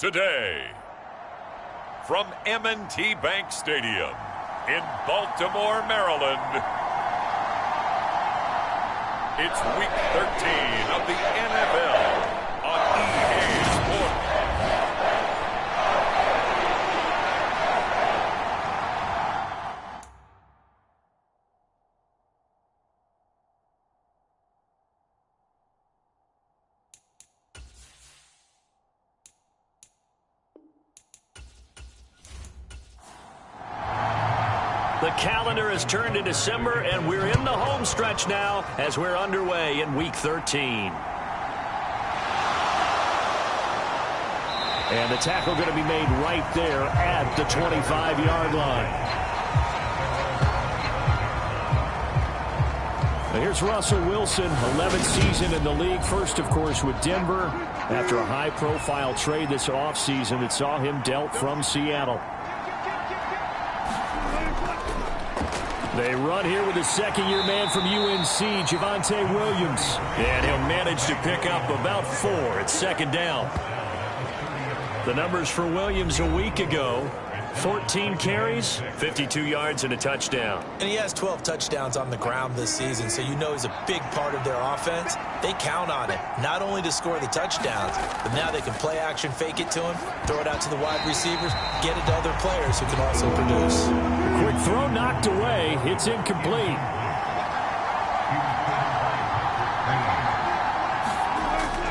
today. From M&T Bank Stadium in Baltimore, Maryland, it's Week 13 of the NFL on EA Sports. The calendar has turned to December, and we're in the home stretch now as we're underway in Week 13. And the tackle going to be made right there at the 25-yard line. Now here's Russell Wilson, 11th season in the league. First, of course, with Denver after a high-profile trade this offseason that saw him dealt from Seattle. They run here with a second-year man from UNC, Javonte Williams. And he'll manage to pick up about 4 at second down. The numbers for Williams a week ago: 14 carries, 52 yards, and a touchdown. And he has 12 touchdowns on the ground this season, so you know he's a big part of their offense. They count on him, not only to score the touchdowns, but now they can play action, fake it to him, throw it out to the wide receivers, get it to other players who can also produce. Quick throw knocked away. It's incomplete.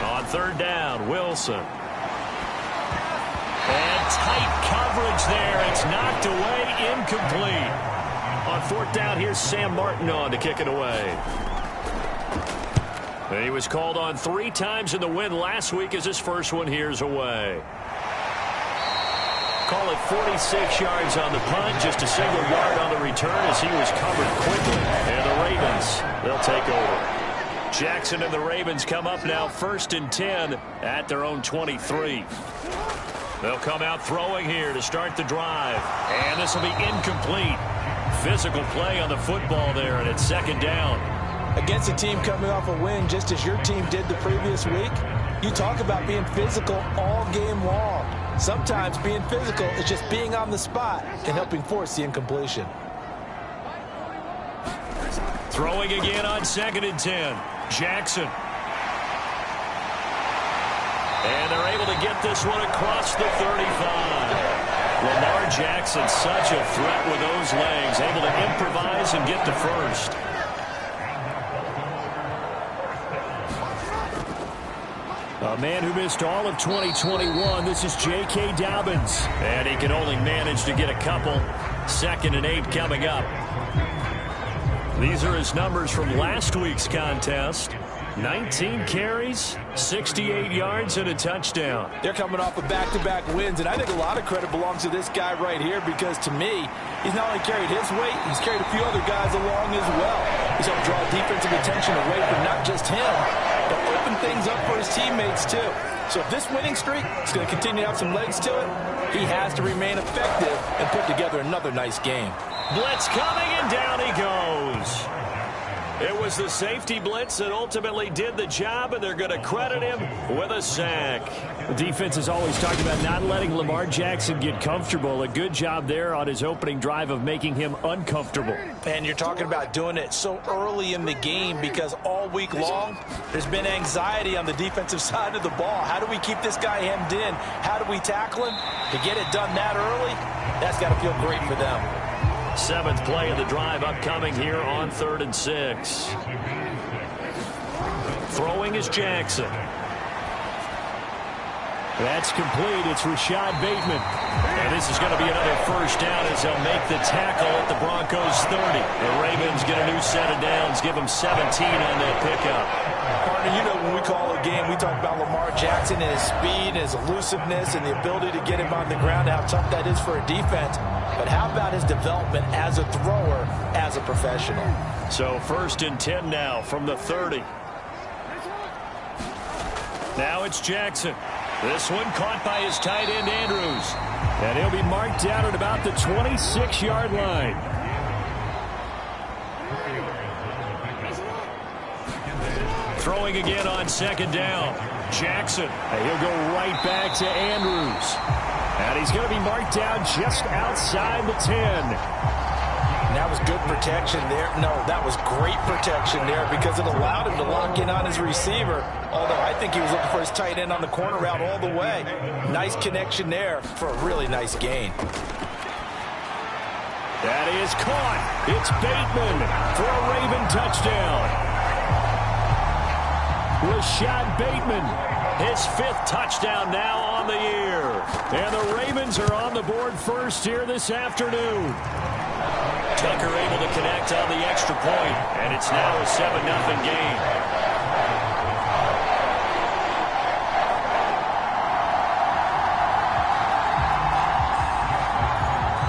On third down, Wilson. And tight coverage there. It's knocked away, incomplete. On fourth down, here's Sam Martin on to kick it away. And he was called on 3 times in the win last week as his first one here's away. Call it 46 yards on the punt, just a single yard on the return as he was covered quickly. And the Ravens, they'll take over. Jackson and the Ravens come up now 1st and 10 at their own 23. They'll come out throwing here to start the drive. And this will be incomplete. Physical play on the football there, and it's second down. Against a team coming off a win, just as your team did the previous week, you talk about being physical all game long. Sometimes being physical is just being on the spot and helping force the incompletion. Throwing again on 2nd and 10. Jackson. And they're able to get this one across the 35. Lamar Jackson, such a threat with those legs, able to improvise and get to first. A man who missed all of 2021, this is J.K. Dobbins. And he can only manage to get a couple. 2nd and 8 coming up. These are his numbers from last week's contest. 19 carries, 68 yards, and a touchdown. They're coming off of back-to-back wins, and I think a lot of credit belongs to this guy right here because, to me, he's not only carried his weight, he's carried a few other guys along as well. He's helped draw defensive attention away from not just him, but open things up for his teammates, too. So if this winning streak is going to continue to have some legs to it, he has to remain effective and put together another nice game. Blitz coming, and down he goes. It was the safety blitz that ultimately did the job, and they're going to credit him with a sack. The defense has always talked about not letting Lamar Jackson get comfortable. A good job there on his opening drive of making him uncomfortable. And you're talking about doing it so early in the game because all week long there's been anxiety on the defensive side of the ball. How do we keep this guy hemmed in? How do we tackle him? To get it done that early, that's got to feel great for them. 7th play of the drive upcoming here on 3rd and 6. Throwing is Jackson. That's complete. It's Rashad Bateman. And this is going to be another first down as they'll make the tackle at the Broncos 30. The Ravens get a new set of downs, give them 17 on that pickup. Partner, you know when we call a game, we talk about Lamar Jackson and his speed and his elusiveness and the ability to get him on the ground, how tough that is for a defense. But how about his development as a thrower, as a professional? So 1st and 10 now from the 30. Now it's Jackson. This one caught by his tight end, Andrews. And he'll be marked down at about the 26-yard line. Throwing again on second down. Jackson. And he'll go right back to Andrews. And he's going to be marked down just outside the 10. And that was good protection there. No, that was great protection there because it allowed him to lock in on his receiver. Although I think he was looking for his tight end on the corner route all the way. Nice connection there for a really nice gain. That is caught. It's Bateman for a Raven touchdown. Rashad Bateman, his 5th touchdown now on the year. And the Ravens are on the board first here this afternoon. Tucker able to connect on the extra point, and it's now a 7-0 game.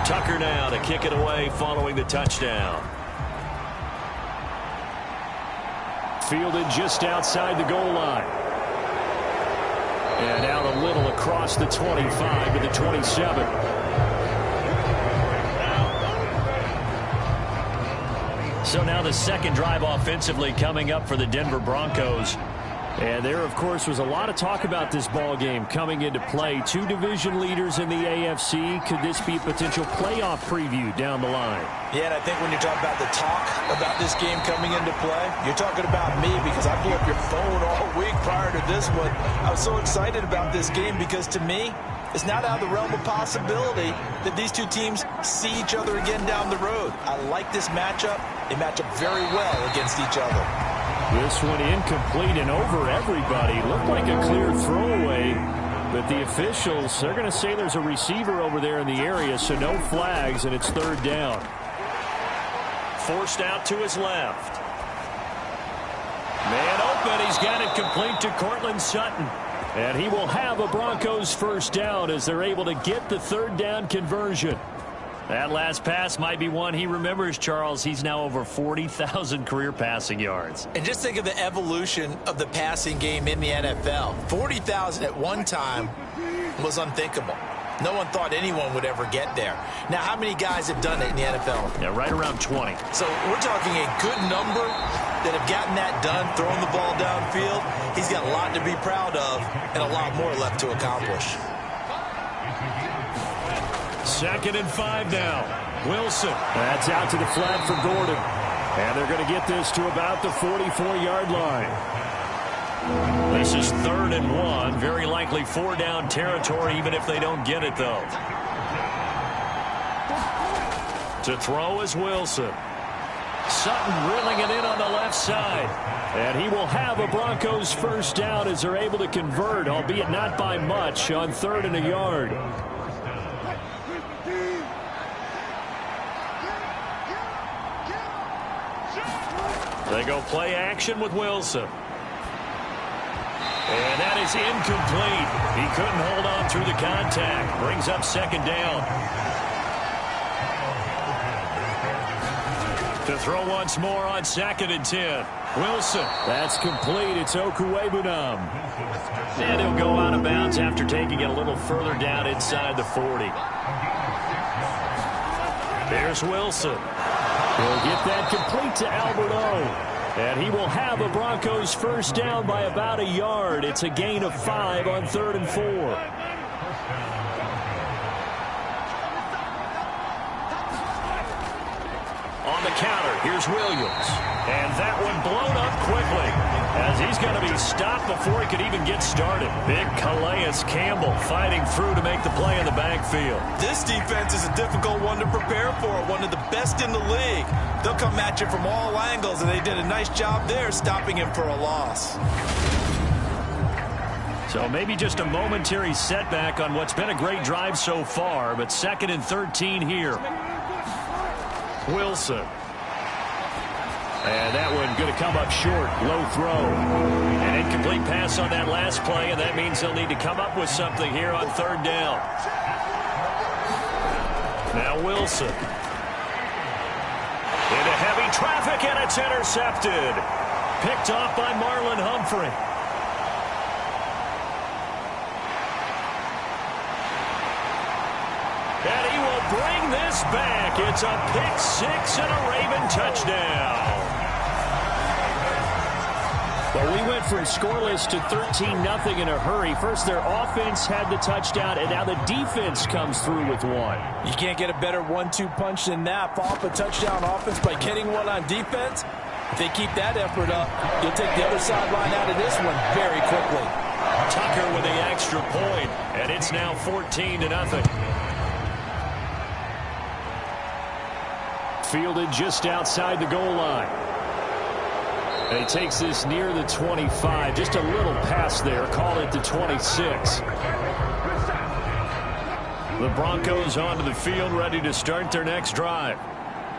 Tucker now to kick it away following the touchdown. Fielded just outside the goal line. And out a little across the 25 to the 27. So now the second drive offensively coming up for the Denver Broncos. And there, of course, was a lot of talk about this ball game coming into play. 2 division leaders in the AFC. Could this be a potential playoff preview down the line? Yeah, and I think when you talk about the talk about this game coming into play, you're talking about me because I blew up your phone all week prior to this one. I was so excited about this game because to me, it's not out of the realm of possibility that these two teams see each other again down the road. I like this matchup. They match up very well against each other. This one incomplete and over everybody. Looked like a clear throwaway, but the officials, they're going to say there's a receiver over there in the area, so no flags, and it's 3rd down. Forced out to his left. Man open. He's got it complete to Cortland Sutton. And he will have a Broncos 1st down as they're able to get the 3rd down conversion. That last pass might be one he remembers, Charles. He's now over 40,000 career passing yards. And just think of the evolution of the passing game in the NFL. 40,000 at one time was unthinkable. No one thought anyone would ever get there. Now, how many guys have done it in the NFL? Yeah, right around 20. So we're talking a good number that have gotten that done, thrown the ball downfield. He's got a lot to be proud of and a lot more left to accomplish. 2nd and 5 now. Wilson. That's out to the flat for Gordon. And they're going to get this to about the 44-yard line. This is 3rd and 1. Very likely 4-down territory, even if they don't get it, though. To throw is Wilson. Sutton reeling it in on the left side. And he will have a Broncos 1st down as they're able to convert, albeit not by much, on 3rd and a yard. They go play action with Wilson. And that is incomplete. He couldn't hold on through the contact. Brings up 2nd down. To throw once more on 2nd and 10. Wilson. That's complete. It's Okuwebunam. And he'll go out of bounds after taking it a little further down inside the 40. There's Wilson. He'll get that complete to Albert O. And he will have a Broncos 1st down by about a yard. It's a gain of 5 on 3rd and 4. On the counter, here's Williams. And that one blown up quickly as he's going to be stopped before he could even get started. Big Calais Campbell fighting through to make the play in the backfield. This defense is a difficult one to prepare for, one of the best in the league. They'll come at you from all angles, and they did a nice job there stopping him for a loss. So maybe just a momentary setback on what's been a great drive so far, but 2nd and 13 here. Wilson. And that one going to come up short. Low throw. An incomplete pass on that last play, and that means they'll need to come up with something here on 3rd down. Now Wilson. Into heavy traffic, and it's intercepted. Picked off by Marlon Humphrey. And he will bring this back. It's a pick 6 and a Raven touchdown. Well, we went from scoreless to 13-0 in a hurry. First, their offense had the touchdown, and now the defense comes through with one. You can't get a better 1-2 punch than that. Follow up a touchdown offense by getting one on defense. If they keep that effort up, you'll take the other sideline out of this one very quickly. Tucker with the extra point, and it's now 14-0. Fielded just outside the goal line. And he takes this near the 25. Just a little pass there. Call it the 26. The Broncos onto the field, ready to start their next drive.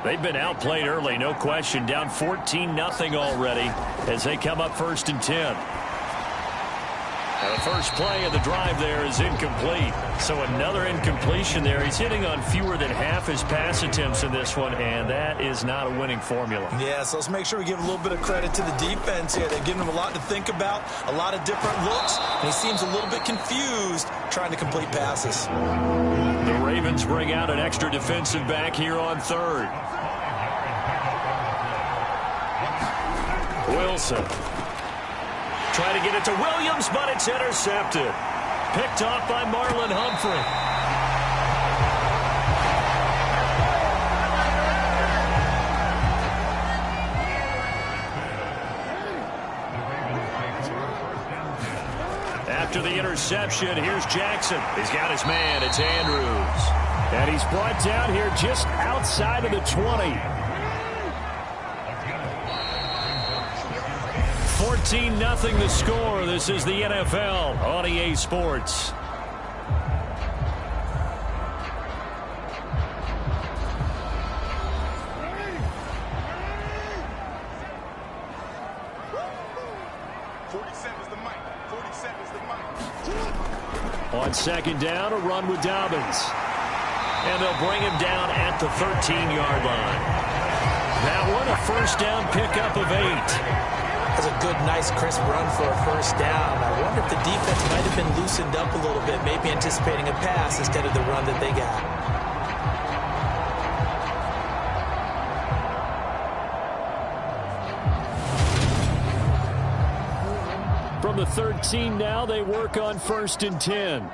They've been outplayed early, no question. Down 14-0 already as they come up 1st and 10. The first play of the drive there is incomplete. So another incompletion there. He's hitting on fewer than half his pass attempts in this one, and that is not a winning formula. Yeah, so let's make sure we give a little bit of credit to the defense here. They've given him a lot to think about, a lot of different looks, and he seems a little bit confused trying to complete passes. The Ravens bring out an extra defensive back here on 3rd. Wilson. Trying to get it to Williams, but it's intercepted. Picked off by Marlon Humphrey. After the interception, here's Jackson. He's got his man. It's Andrews. And he's brought down here just outside of the 20. 14-0 the score. This is the NFL on EA Sports. On 2nd down, a run with Dobbins. And they'll bring him down at the 13-yard line. That one, a 1st down pickup of 8. That's a good, nice, crisp run for a 1st down. I wonder if the defense might have been loosened up a little bit, maybe anticipating a pass instead of the run that they got. From the 13 now, they work on 1st and 10.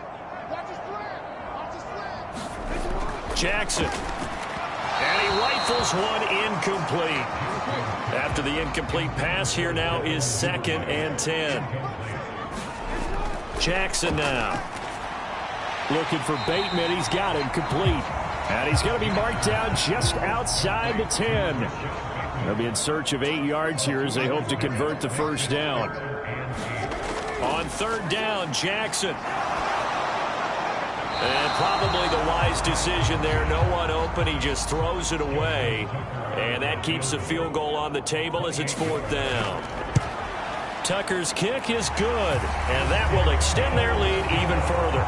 Jackson. And he rifles one incomplete. After the incomplete pass, here now is 2nd and 10. Jackson now. Looking for Bateman. He's got him complete. And he's going to be marked down just outside the 10. They'll be in search of 8 yards here as they hope to convert the 1st down. On 3rd down, Jackson. And probably the wise decision there. No one open. He just throws it away. And that keeps the field goal on the table as it's 4th down. Tucker's kick is good. And that will extend their lead even further.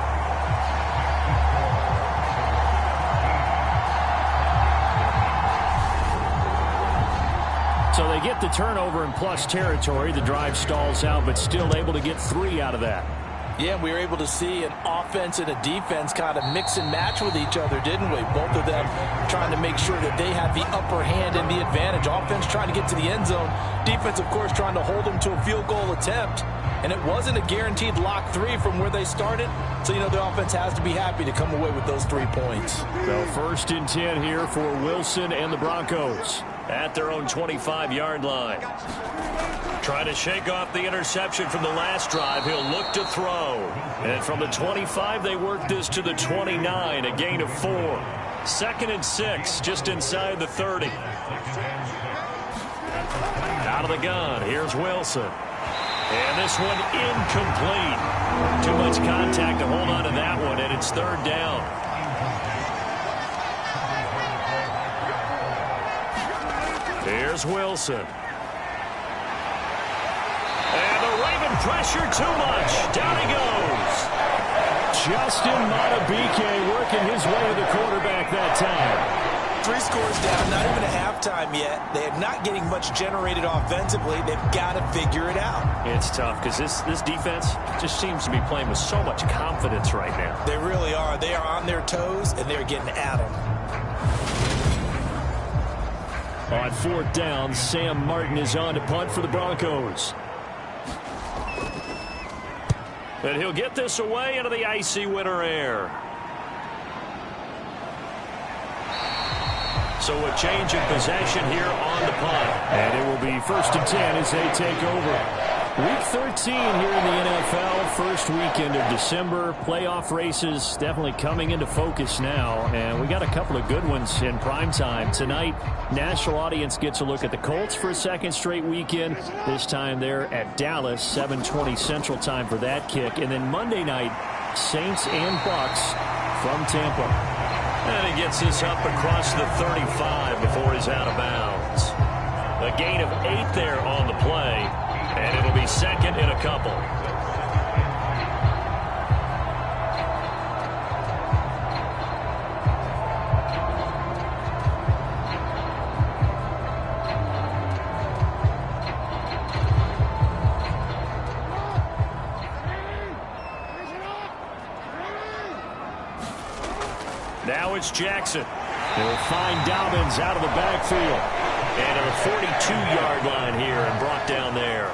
So they get the turnover in plus territory. The drive stalls out, but still able to get 3 out of that. Yeah, we were able to see an offense and a defense kind of mix and match with each other, didn't we? Both of them trying to make sure that they have the upper hand and the advantage. Offense trying to get to the end zone. Defense, of course, trying to hold them to a field goal attempt. And it wasn't a guaranteed lock 3 from where they started. So, the offense has to be happy to come away with those 3 points. So 1st and 10 here for Wilson and the Broncos. At their own 25-yard line. Trying to shake off the interception from the last drive. He'll look to throw. And from the 25, they work this to the 29, a gain of 4. 2nd and 6, just inside the 30. Out of the gun, here's Wilson. And this one incomplete. Too much contact to hold on to that one, and it's 3rd down. Here's Wilson. And the Raven pressure too much. Down he goes. Justin Matabike working his way to the quarterback that time. 3 scores down, not even a halftime yet. They're not getting much generated offensively. They've got to figure it out. It's tough because this defense just seems to be playing with so much confidence right now. They really are. They are on their toes, and they're getting at them. On 4th down, Sam Martin is on to punt for the Broncos. And he'll get this away into the icy winter air. So a change of possession here on the punt. And it will be 1st and 10 as they take over. Week 13 here in the NFL, first weekend of December. Playoff races definitely coming into focus now, and we got a couple of good ones in prime time. Tonight, national audience gets a look at the Colts for a second straight weekend. This time they're at Dallas, 7:20 Central Time for that kick. And then Monday night, Saints and Bucks from Tampa. And he gets this up across the 35 before he's out of bounds. A gain of 8 there on the play. And it'll be second in a couple. Now it's Jackson. He'll find Dobbins out of the backfield. And at the 42-yard line here and brought down there.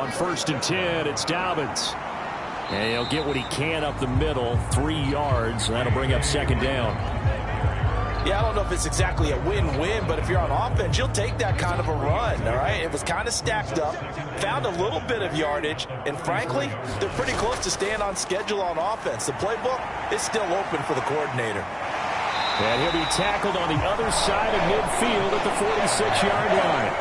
On 1st and 10, it's Dobbins. And he'll get what he can up the middle, 3 yards. That'll bring up 2nd down. Yeah, I don't know if it's exactly a win-win, but if you're on offense, you'll take that kind of a run, all right? It was kind of stacked up, found a little bit of yardage, and frankly, they're pretty close to staying on schedule on offense. The playbook is still open for the coordinator. And he'll be tackled on the other side of midfield at the 46-yard line.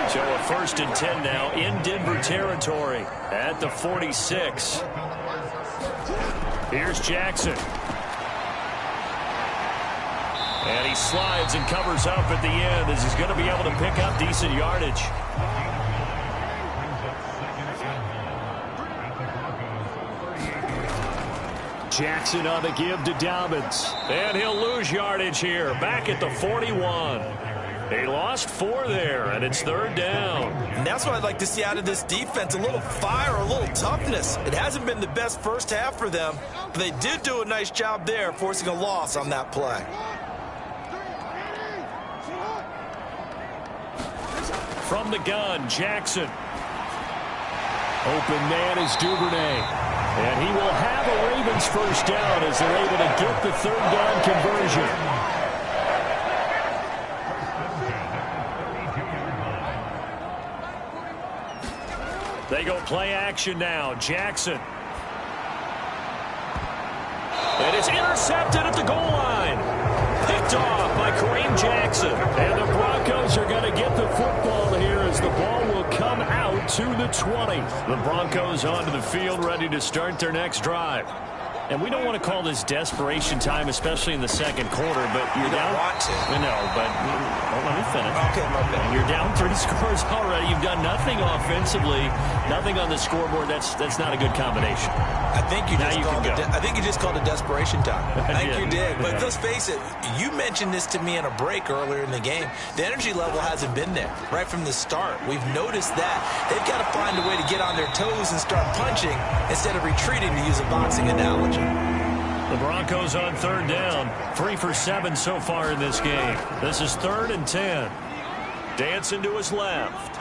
So a 1st and 10 now in Denver territory at the 46. Here's Jackson. And he slides and covers up at the end as he's going to be able to pick up decent yardage. Jackson on the give to Dobbins. And he'll lose yardage here, back at the 41. He lost 4 there, and it's 3rd down. And that's what I'd like to see out of this defense, a little fire, a little toughness. It hasn't been the best first half for them, but they did do a nice job there, forcing a loss on that play. From the gun, Jackson. Open man is Duvernay. And he will have a Ravens first down as they're able to get the 3rd down conversion. They go play action now. Jackson. And it's intercepted at the goal line. Picked off by Kareem Jackson. And the Broncos are going to get the football here as the ball will come out to the 20. The Broncos onto the field ready to start their next drive. And we don't want to call this desperation time, especially in the second quarter, but You don't want to. No, but let me finish. Okay, my bad. You're down 3 scores already. You've done nothing offensively, nothing on the scoreboard. That's not a good combination. I think you just called it desperation time. I think you did. But Yeah. let's face it, you mentioned this to me in a break earlier in the game. The energy level hasn't been there right from the start. We've noticed that. They've got to find a way to get on their toes and start punching instead of retreating, to use a boxing analogy. The Broncos on 3rd down. 3 for 7 so far in this game. This is 3rd and 10. Dancing to his left.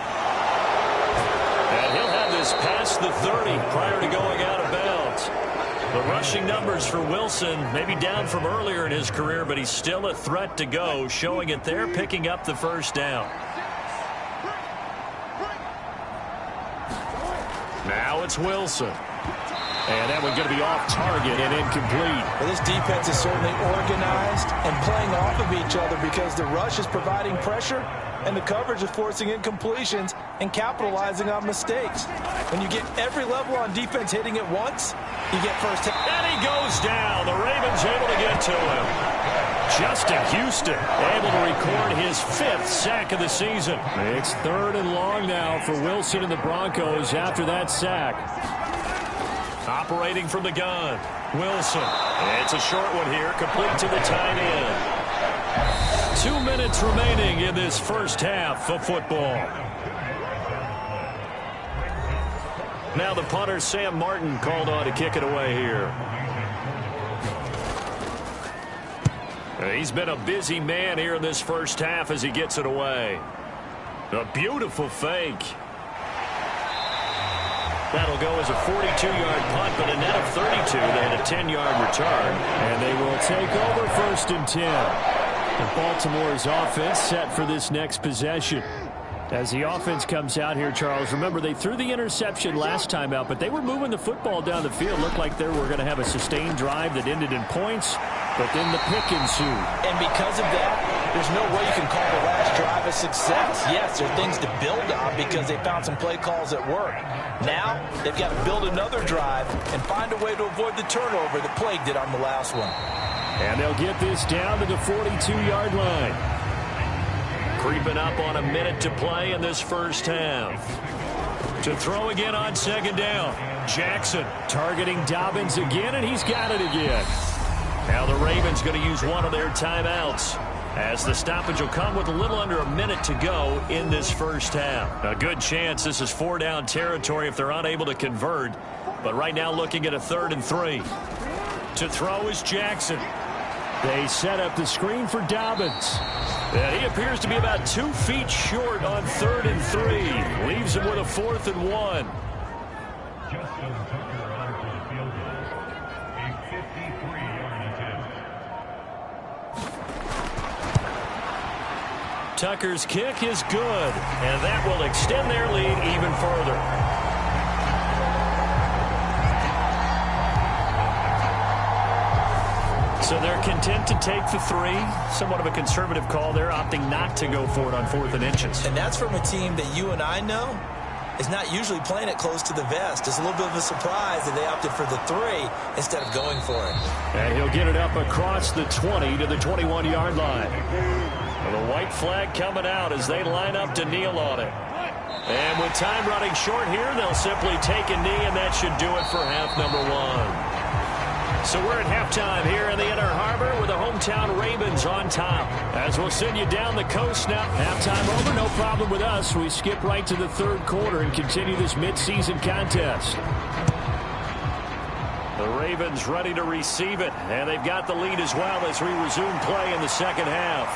And he'll have this past the 30 prior to going out of bounds. The rushing numbers for Wilson maybe down from earlier in his career, but he's still a threat to go, showing it there, picking up the 1st down. Now it's Wilson. And that one's going to be off target and incomplete. Well, this defense is certainly organized and playing off of each other because the rush is providing pressure and the coverage is forcing incompletions and capitalizing on mistakes. When you get every level on defense hitting at once, you get first hit. And he goes down. The Ravens able to get to him. Justin Houston able to record his 5th sack of the season. It's 3rd and long now for Wilson and the Broncos after that sack. Operating from the gun, Wilson. It's a short one here, complete to the tight end. 2 minutes remaining in this first half of football. Now the punter, Sam Martin, called on to kick it away here. He's been a busy man here in this first half as he gets it away. A beautiful fake. That'll go as a 42-yard punt, but a net of 32. They had a 10-yard return. And they will take over 1st and 10. And Baltimore's offense set for this next possession. As the offense comes out here, Charles, remember they threw the interception last time out, but they were moving the football down the field. Looked like they were going to have a sustained drive that ended in points, but then the pick ensued. And because of that, there's no way you can call the last drive a success. Yes, there are things to build on because they found some play calls that work. Now, they've got to build another drive and find a way to avoid the turnover that plagued it on the last one. And they'll get this down to the 42-yard line. Creeping up on a minute to play in this first half. To throw again on 2nd down. Jackson targeting Dobbins again, and he's got it again. Now the Ravens going to use one of their timeouts, as the stoppage will come with a little under a minute to go in this first half. A good chance this is 4-down territory if they're unable to convert. But right now looking at a 3rd and 3. To throw is Jackson. They set up the screen for Dobbins. And he appears to be about 2 feet short on 3rd and 3. Leaves him with a 4th and 1. Tucker's kick is good, and that will extend their lead even further. So they're content to take the 3. Somewhat of a conservative call there, opting not to go for it on 4th and inches. And that's from a team that you and I know is not usually playing it close to the vest. It's a little bit of a surprise that they opted for the 3 instead of going for it. And he'll get it up across the 20 to the 21-yard line. Well, the white flag coming out as they line up to kneel on it. And with time running short here, they'll simply take a knee, and that should do it for half number 1. So we're at halftime here in the Inner Harbor with the hometown Ravens on top. As we'll send you down the coast now. Halftime over, no problem with us. We skip right to the 3rd quarter and continue this midseason contest. The Ravens ready to receive it, and they've got the lead as well as we resume play in the 2nd half.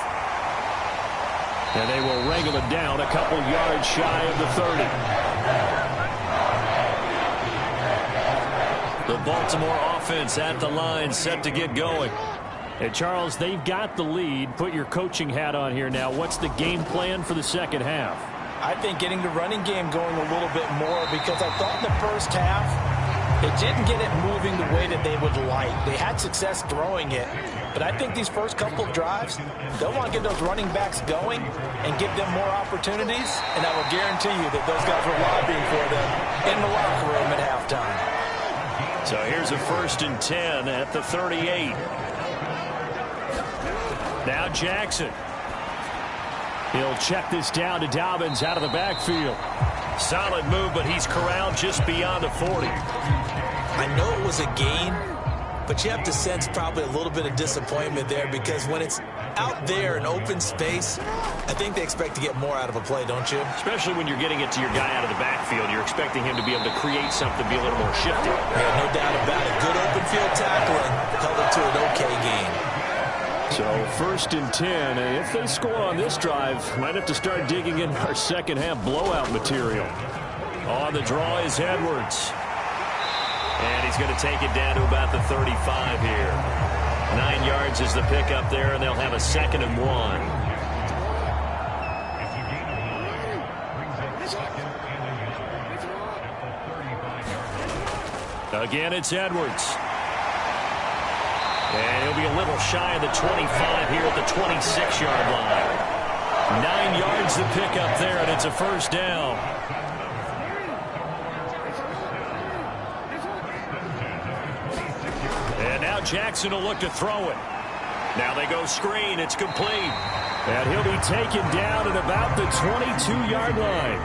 And they will wrangle it down a couple yards shy of the 30. The Baltimore offense at the line, set to get going. And Charles, they've got the lead. Put your coaching hat on here now. What's the game plan for the 2nd half? I think getting the running game going a little bit more, because I thought in the first half they didn't get it moving the way that they would like. They had success throwing it, but I think these first couple of drives, they'll want to get those running backs going and give them more opportunities, and I will guarantee you that those guys were lobbying for them in the locker room at halftime. So here's a 1st and 10 at the 38. Now Jackson. He'll check this down to Dobbins out of the backfield. Solid move, but he's corralled just beyond the 40. I know it was a gain, but you have to sense probably a little bit of disappointment there, because when it's out there in open space, I think they expect to get more out of a play, don't you? Especially when you're getting it to your guy out of the backfield. You're expecting him to be able to create something, be a little more shifty. Yeah, no doubt about it. Good open field tackling, held it to an okay game. So 1st and 10, and if they score on this drive, might have to start digging in our 2nd half blowout material. On the draw is Edwards. And he's going to take it down to about the 35 here. 9 yards is the pickup there, and they'll have a 2nd and 1. Again, it's Edwards. And he'll be a little shy of the 25 here at the 26-yard line. 9 yards the pickup there, and it's a 1st down. And now Jackson will look to throw it. Now they go screen. It's complete. And he'll be taken down at about the 22-yard line.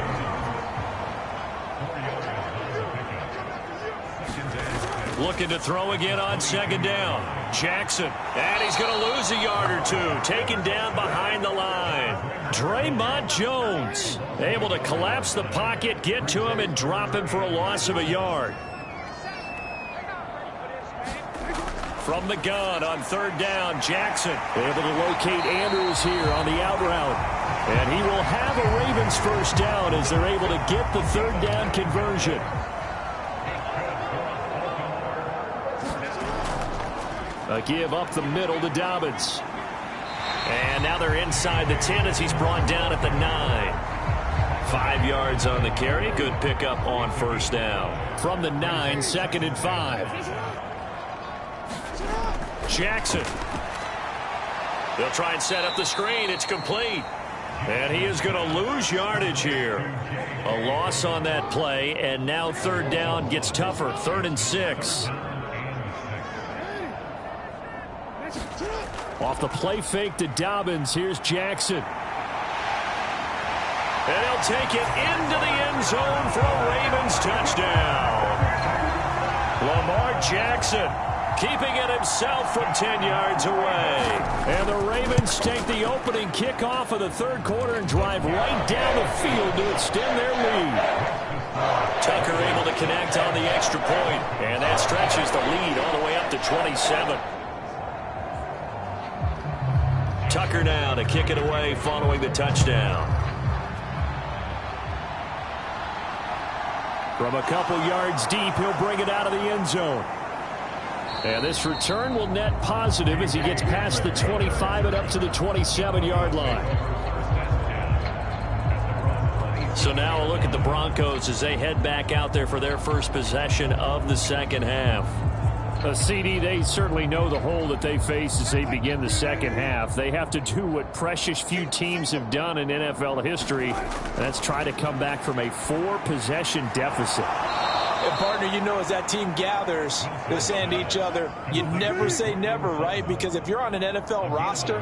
Looking to throw again on 2nd down. Jackson. And he's going to lose a yard or 2. Taken down behind the line. Draymond Jones able to collapse the pocket, get to him, and drop him for a loss of a yard. From the gun on 3rd down, Jackson. Able to locate Andrews here on the out route. And he will have a Ravens 1st down as they're able to get the 3rd down conversion. A give up the middle to Dobbins. And now they're inside the 10 as he's brought down at the 9. 5 yards on the carry. Good pickup on first down. From the 9, 2nd and 5. Jackson. They'll try and set up the screen. It's complete. And he is going to lose yardage here. A loss on that play, and now 3rd down gets tougher. 3rd and 6. Off the play fake to Dobbins. Here's Jackson. And he'll take it into the end zone for a Ravens touchdown. Lamar Jackson keeping it himself from 10 yards away. And the Ravens take the opening kickoff of the 3rd quarter and drive right down the field to extend their lead. Tucker able to connect on the extra point, and that stretches the lead all the way up to 27. Tucker now to kick it away following the touchdown. From a couple yards deep, he'll bring it out of the end zone. And this return will net positive as he gets past the 25 and up to the 27-yard line. So now a look at the Broncos as they head back out there for their first possession of the 2nd half. A CD, they certainly know the hole that they face as they begin the 2nd half. They have to do what precious few teams have done in NFL history. That's try to come back from a 4-possession deficit. And partner, you know, as that team gathers, they're saying to each other, you never say never, right? Because if you're on an NFL roster,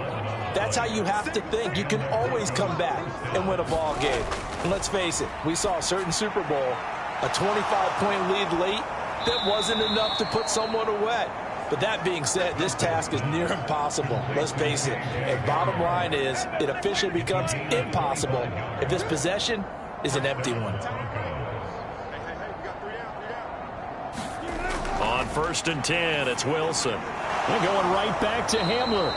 that's how you have to think. You can always come back and win a ball game. And let's face it, we saw a certain Super Bowl, a 25-point lead late. That wasn't enough to put someone away. But that being said, this task is near impossible. Let's face it. And bottom line is, it officially becomes impossible if this possession is an empty one. On 1st and 10, it's Wilson. They're going right back to Hamler.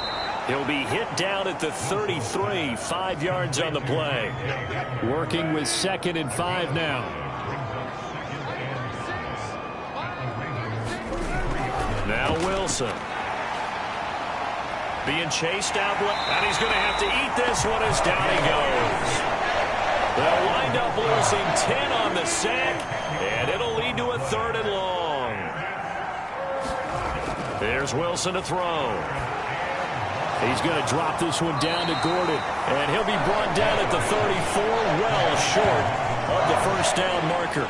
He'll be hit down at the 33, 5 yards on the play. Working with 2nd and 5 now. Now Wilson. Being chased out, and he's going to have to eat this one as down he goes. They'll wind up losing 10 on the sack, and it'll lead to a 3rd and long. There's Wilson to throw. He's going to drop this one down to Gordon, and he'll be brought down at the 34, well short of the first down marker.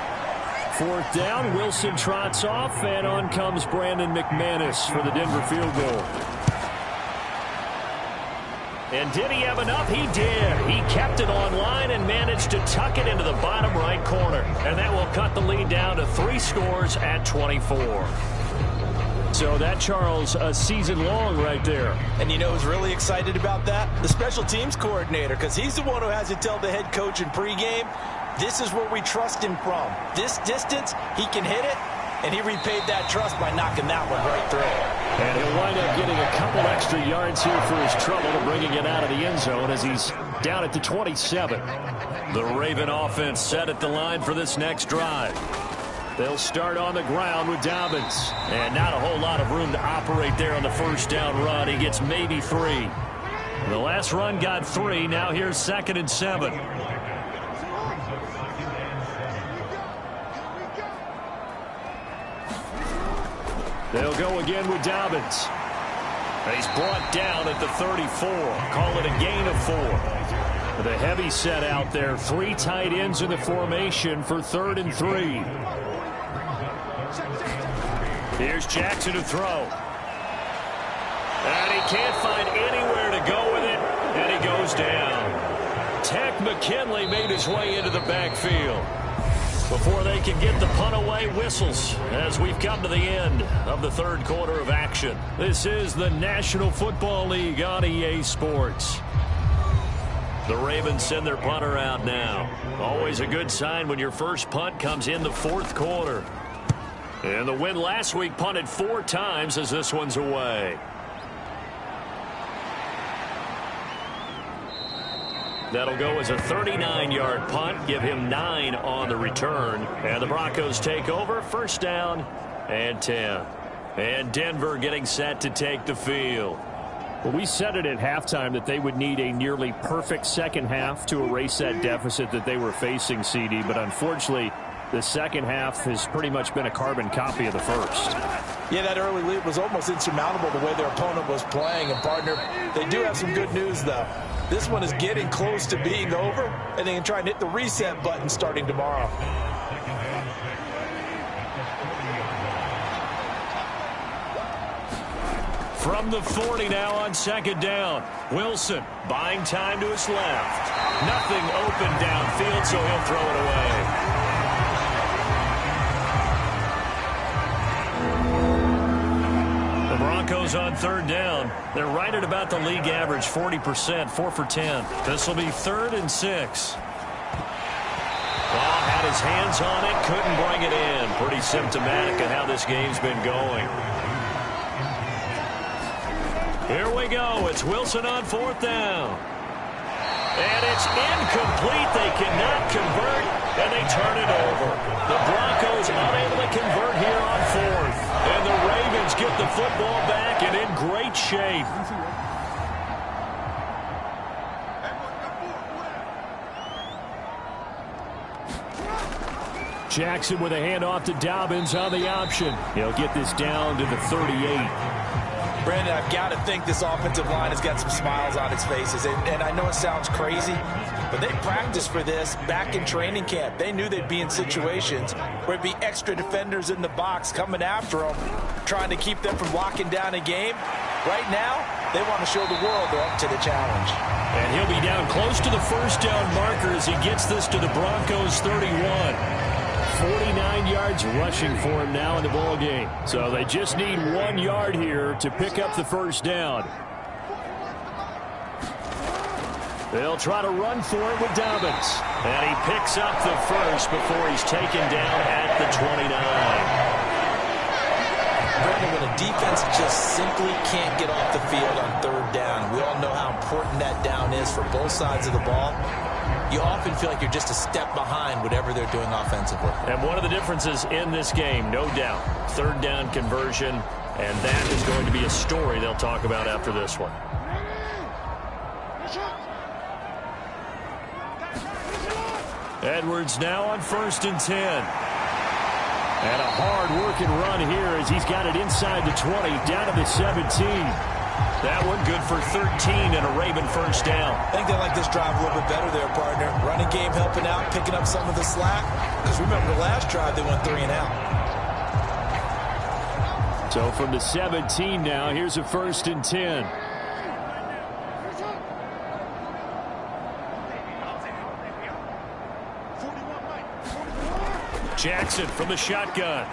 4th down, Wilson trots off, and on comes Brandon McManus for the Denver field goal. And did he have enough? He did. He kept it on line and managed to tuck it into the bottom right corner. And that will cut the lead down to 3 scores at 24. So that, Charles, a season long right there. And you know who's really excited about that? The special teams coordinator, because he's the one who has to tell the head coach in pregame, this is where we trust him from. This distance, he can hit it, and he repaid that trust by knocking that one right through. And he'll wind up getting a couple extra yards here for his trouble to bringing it out of the end zone as he's down at the 27. The Raven offense set at the line for this next drive. They'll start on the ground with Dobbins. And not a whole lot of room to operate there on the first down run. He gets maybe 3. The last run got 3. Now here's 2nd and 7. They'll go again with Dobbins. And he's brought down at the 34. Call it a gain of 4. The heavy set out there. 3 tight ends in the formation for 3rd and 3. Here's Jackson to throw. And he can't find anywhere to go with it. And he goes down. Tech McKinley made his way into the backfield. Before they can get the punt away, whistles as we've come to the end of the 3rd quarter of action. This is the National Football League on EA Sports. The Ravens send their punter out now. Always a good sign when your first punt comes in the 4th quarter. And the win last week punted 4 times as this one's away. That'll go as a 39-yard punt. Give him 9 on the return. And the Broncos take over. First down and 10. And Denver getting set to take the field. Well, we said it at halftime that they would need a nearly perfect second half to erase that deficit that they were facing, CD. But unfortunately, the second half has pretty much been a carbon copy of the first. Yeah, that early lead was almost insurmountable the way their opponent was playing. And, partner, they do have some good news, though. This one is getting close to being over, and they can try and hit the reset button starting tomorrow. From the 40 now on second down. Wilson buying time to his left. Nothing open downfield, so he'll throw it away. The Broncos on third down. They're right at about the league average, 40%, 4 for 10. This will be 3rd and 6. Ball had his hands on it, couldn't bring it in. Pretty symptomatic of how this game's been going. Here we go. It's Wilson on 4th down. And it's incomplete. They cannot convert, and they turn it over. The Broncos unable to convert here on 4th. And the Ravens get the football back and in great shape. Jackson with a handoff to Dobbins on the option. He'll get this down to the 38. Brandon, I've got to think this offensive line has got some smiles on its faces. And I know it sounds crazy, but they practiced for this back in training camp. They knew they'd be in situations where it'd be extra defenders in the box coming after them, trying to keep them from locking down a game. Right now, they want to show the world they're up to the challenge. And he'll be down close to the first down marker as he gets this to the Broncos 31. 49 yards rushing for him now in the ball game. So they just need 1 yard here to pick up the first down. They'll try to run for it with Dobbins. And he picks up the first before he's taken down at the 29. Brandon, when a defense just simply can't get off the field on 3rd down, we all know how important that down is for both sides of the ball. You often feel like you're just a step behind whatever they're doing offensively. And one of the differences in this game, no doubt, 3rd down conversion, and that is going to be a story they'll talk about after this one. Edwards now on 1st and 10. And a hard-working run here as he's got it inside the 20, down to the 17. That one good for 13 and a Raven first down. I think they like this drive a little bit better there, partner. Running game helping out, picking up some of the slack. Because remember, the last drive they went 3 and out. So from the 17 now, here's a 1st and 10. Jackson from the shotgun.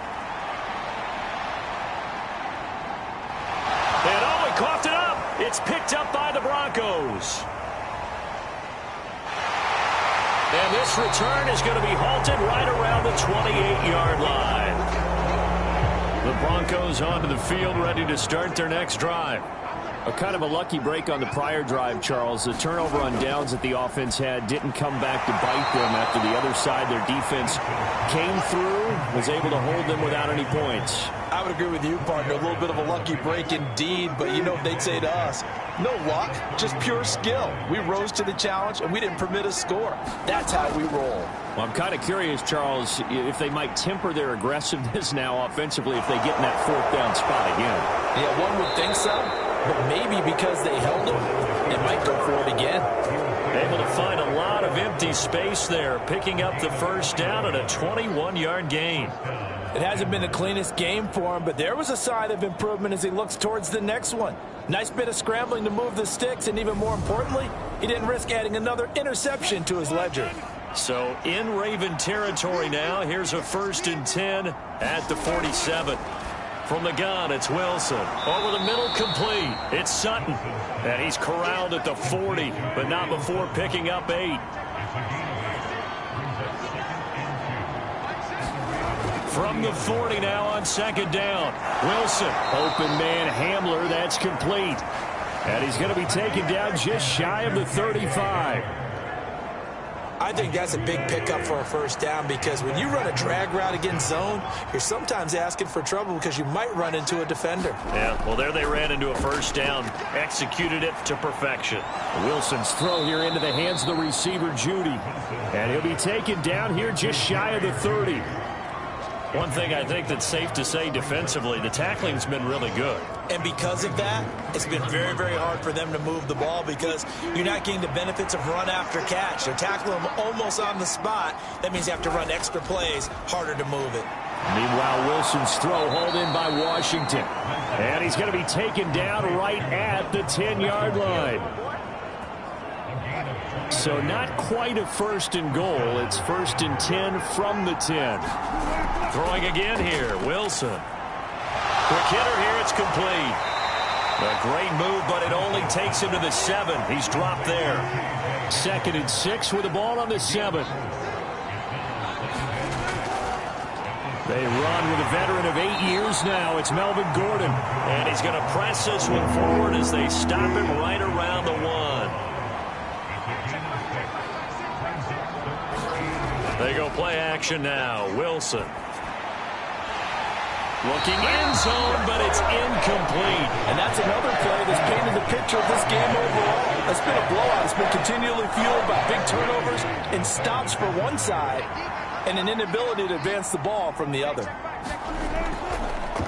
And oh, he coughed it up. It's picked up by the Broncos. And this return is going to be halted right around the 28-yard line. The Broncos onto the field, ready to start their next drive. A kind of a lucky break on the prior drive, Charles. The turnover on downs that the offense had didn't come back to bite them after the other side. Their defense came through, was able to hold them without any points. I would agree with you, partner. A little bit of a lucky break indeed, but you know what they'd say to us? No luck, just pure skill. We rose to the challenge, and we didn't permit a score. That's how we roll. Well, I'm kind of curious, Charles, if they might temper their aggressiveness now offensively if they get in that 4th down spot again. Yeah, one would think so, but maybe because they held them, they might go for it again. Able to find a lot of empty space there, picking up the first down at a 21-yard gain. It hasn't been the cleanest game for him, but there was a sign of improvement as he looks towards the next one. Nice bit of scrambling to move the sticks, and even more importantly, he didn't risk adding another interception to his ledger. So in Raven territory now, here's a 1st and 10 at the 47. From the gun, it's Wilson. Over the middle, complete. It's Sutton. And he's corralled at the 40, but not before picking up 8. From the 40 now on 2nd down. Wilson. Open man Hamler, that's complete. And he's going to be taken down just shy of the 35. I I think that's a big pickup for a first down because when you run a drag route against zone, you're sometimes asking for trouble because you might run into a defender. Yeah, well, there they ran into a first down, executed it to perfection. Wilson's throw here into the hands of the receiver, Judy. And he'll be taken down here just shy of the 30. One thing I think that's safe to say defensively, the tackling's been really good. And because of that, it's been very, very hard for them to move the ball because you're not getting the benefits of run after catch. They're tackling them almost on the spot. That means you have to run extra plays, harder to move it. Meanwhile, Wilson's throw hauled in by Washington. And he's going to be taken down right at the 10-yard line. So not quite a first and goal. It's first and 10 from the 10. Throwing again here, Wilson. Quick hitter here, it's complete. A great move, but it only takes him to the 7. He's dropped there. 2nd and 6 with the ball on the 7. They run with a veteran of 8 years now. It's Melvin Gordon. And he's going to press this one forward as they stop him right around the 1. They go play action now. Wilson. Looking end zone, but it's incomplete. And that's another play that's painted the picture of this game overall. It's been a blowout. It's been continually fueled by big turnovers and stops for one side and an inability to advance the ball from the other.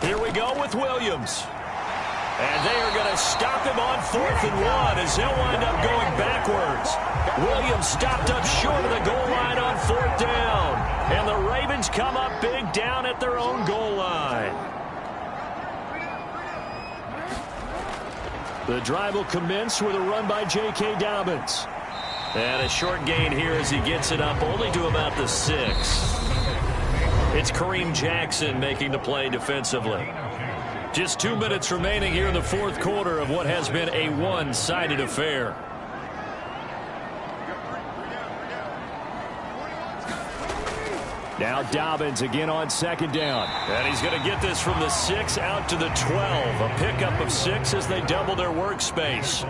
Here we go with Williams. And they are going to stop him on 4th and 1 as they'll wind up going backwards. Williams stopped up short of the goal line on 4th down. And the Ravens come up big down at their own goal line. The drive will commence with a run by J.K. Dobbins. And a short gain here as he gets it up only to about the 6. It's Kareem Jackson making the play defensively. Just 2 minutes remaining here in the 4th quarter of what has been a one-sided affair. Now Dobbins again on 2nd down. And he's going to get this from the 6 out to the 12. A pickup of 6 as they double their workspace.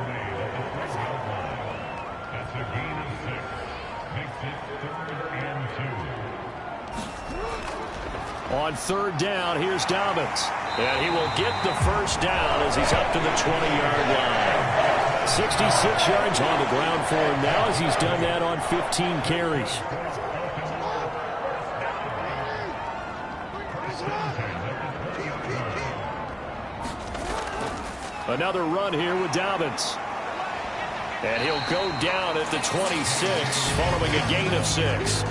On 3rd down, here's Dobbins. And he will get the first down as he's up to the 20-yard line. 66 yards on the ground for him now as he's done that on 15 carries. Another run here with Dobbins. And he'll go down at the 26 following a gain of 6.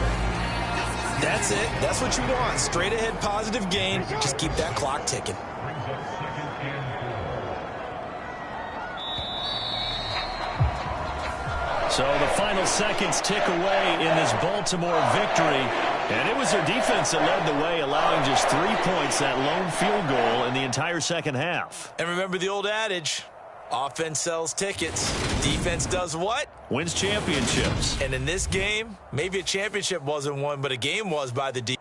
That's it. That's what you want. Straight ahead positive gain. Just keep that clock ticking. So the final seconds tick away in this Baltimore victory. And it was their defense that led the way, allowing just 3 points, that lone field goal in the entire second half. And remember the old adage, offense sells tickets. Defense does what? Wins championships. And in this game, maybe a championship wasn't won, but a game was by the defense.